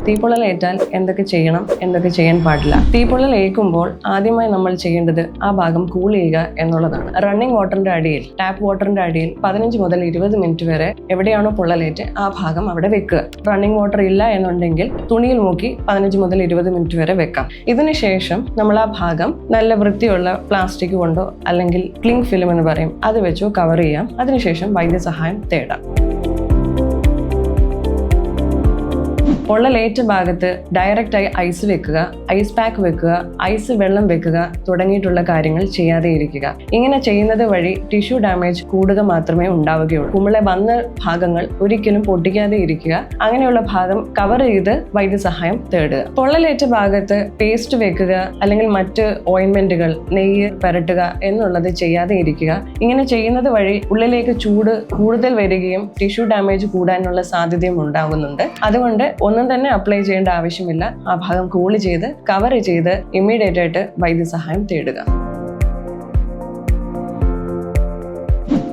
തീപ്പൊള്ളലേറ്റാൽ എന്തൊക്കെ ചെയ്യണം, എന്തൊക്കെ ചെയ്യാൻ പാടില്ല? തീപ്പൊള്ളൽ ഏൽക്കുമ്പോൾ ആദ്യമായി നമ്മൾ ചെയ്യേണ്ടത് ആ ഭാഗം കൂൾ ചെയ്യുക എന്നുള്ളതാണ്. റണ്ണിംഗ് വാട്ടറിന്റെ അടിയിൽ, ടാപ്പ് വാട്ടറിന്റെ അടിയിൽ 15 മുതൽ 20 മിനിറ്റ് വരെ എവിടെയാണോ പൊള്ളലേറ്റ് ആ ഭാഗം അവിടെ വെക്കുക. റണ്ണിംഗ് വാട്ടർ ഇല്ല എന്നുണ്ടെങ്കിൽ തുണിയിൽ മുക്കി 15 മുതൽ 20 മിനിറ്റ് വരെ വെക്കാം. ഇതിനുശേഷം നമ്മൾ ആ ഭാഗം നല്ല വൃത്തിയുള്ള പ്ലാസ്റ്റിക് കൊണ്ടോ അല്ലെങ്കിൽ ക്ലിംഗ് ഫിലിം എന്ന് പറയും അത് വെച്ചോ കവർ ചെയ്യാം. അതിനുശേഷം വൈദ്യസഹായം തേടാം. പൊള്ളലേറ്റ ഭാഗത്ത് ഡയറക്റ്റായി ഐസ് വെക്കുക, ഐസ് പാക്ക് വെക്കുക, ഐസ് വെള്ളം വെക്കുക തുടങ്ങിയിട്ടുള്ള കാര്യങ്ങൾ ചെയ്യാതെ ഇരിക്കുക. ഇങ്ങനെ ചെയ്യുന്നത് വഴി ടിഷ്യൂ ഡാമേജ് കൂടുക മാത്രമേ ഉണ്ടാവുകയുള്ളൂ. കുമിള വന്ന ഭാഗങ്ങൾ ഒരിക്കലും പൊട്ടിക്കാതെ ഇരിക്കുക. അങ്ങനെയുള്ള ഭാഗം കവർ ചെയ്ത് വൈദ്യസഹായം തേടുക. പൊള്ളലേറ്റ ഭാഗത്ത് പേസ്റ്റ് വെക്കുക അല്ലെങ്കിൽ മറ്റ് ഓയിൻമെന്റുകൾ, നെയ്യ് പുരട്ടുക എന്നുള്ളത് ചെയ്യാതെ ഇരിക്കുക. ഇങ്ങനെ ചെയ്യുന്നത് വഴി ഉള്ളിലേക്ക് ചൂട് കൂടുതൽ വരികയും ടിഷ്യൂ ഡാമേജ് കൂടാനുള്ള സാധ്യതയും ഉണ്ടാകുന്നുണ്ട്. അതുകൊണ്ട് ഒന്നും തന്നെ അപ്ലൈ ചെയ്യേണ്ട ആവശ്യമില്ല. ആ ഭാഗം കൂള് ചെയ്ത് കവർ ചെയ്ത് ഇമ്മീഡിയറ്റ് ആയിട്ട് വൈദ്യസഹായം തേടുക.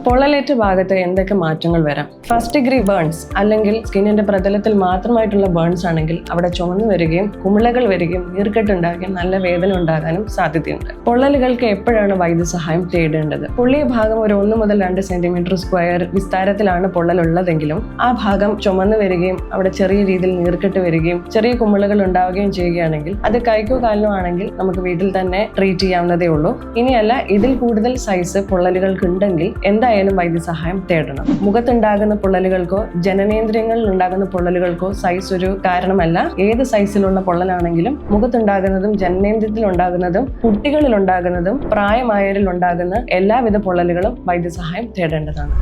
പൊള്ളലേറ്റ ഭാഗത്ത് എന്തൊക്കെ മാറ്റങ്ങൾ വരാം? ഫസ്റ്റ് ഡിഗ്രി ബേൺസ് അല്ലെങ്കിൽ സ്കിന്നിന്റെ പ്രതലത്തിൽ മാത്രമായിട്ടുള്ള ബേൺസ് ആണെങ്കിൽ അവിടെ ചുവന്നു വരികയും കുമിളകൾ വരികയും നീർക്കെട്ടുണ്ടാകുകയും നല്ല വേദന ഉണ്ടാകാനും സാധ്യതയുണ്ട്. പൊള്ളലുകൾക്ക് എപ്പോഴാണ് വൈദ്യസഹായം തേടേണ്ടത്? പൊള്ളിയ ഭാഗം ഒരു 1 മുതൽ 2 സെന്റിമീറ്റർ സ്ക്വയർ വിസ്താരത്തിലാണ് പൊള്ളലുള്ളതെങ്കിലും ആ ഭാഗം ചുമന്നു വരികയും അവിടെ ചെറിയ രീതിയിൽ നീർക്കെട്ട് വരികയും ചെറിയ കുമിളകൾ ഉണ്ടാവുകയും ചെയ്യുകയാണെങ്കിൽ അത് കൈക്കോ കാലിനോ ആണെങ്കിൽ നമുക്ക് വീട്ടിൽ തന്നെ ട്രീറ്റ് ചെയ്യാവുന്നതേ ഉള്ളൂ. ഇനിയല്ല ഇതിൽ കൂടുതൽ സൈസ് പൊള്ളലുകൾക്ക് ഉണ്ടെങ്കിൽ എന്തായാലും വൈദ്യസഹായം തേടണം. മുഖത്തുണ്ടാകുന്ന പൊള്ളലുകൾക്കോ ജനനേന്ദ്രിയങ്ങളിൽ ഉണ്ടാകുന്ന പൊള്ളലുകൾക്കോ സൈസ് ഒരു കാരണമല്ല. ഏത് സൈസിലുള്ള പൊള്ളലാണെങ്കിലും മുഖത്തുണ്ടാകുന്നതും ജനനേന്ദ്രിയത്തിൽ ഉണ്ടാകുന്നതും കുട്ടികളിൽ ഉണ്ടാകുന്നതും പ്രായമായവരിൽ ഉണ്ടാകുന്ന എല്ലാവിധ പൊള്ളലുകളും വൈദ്യസഹായം തേടേണ്ടതാണ്.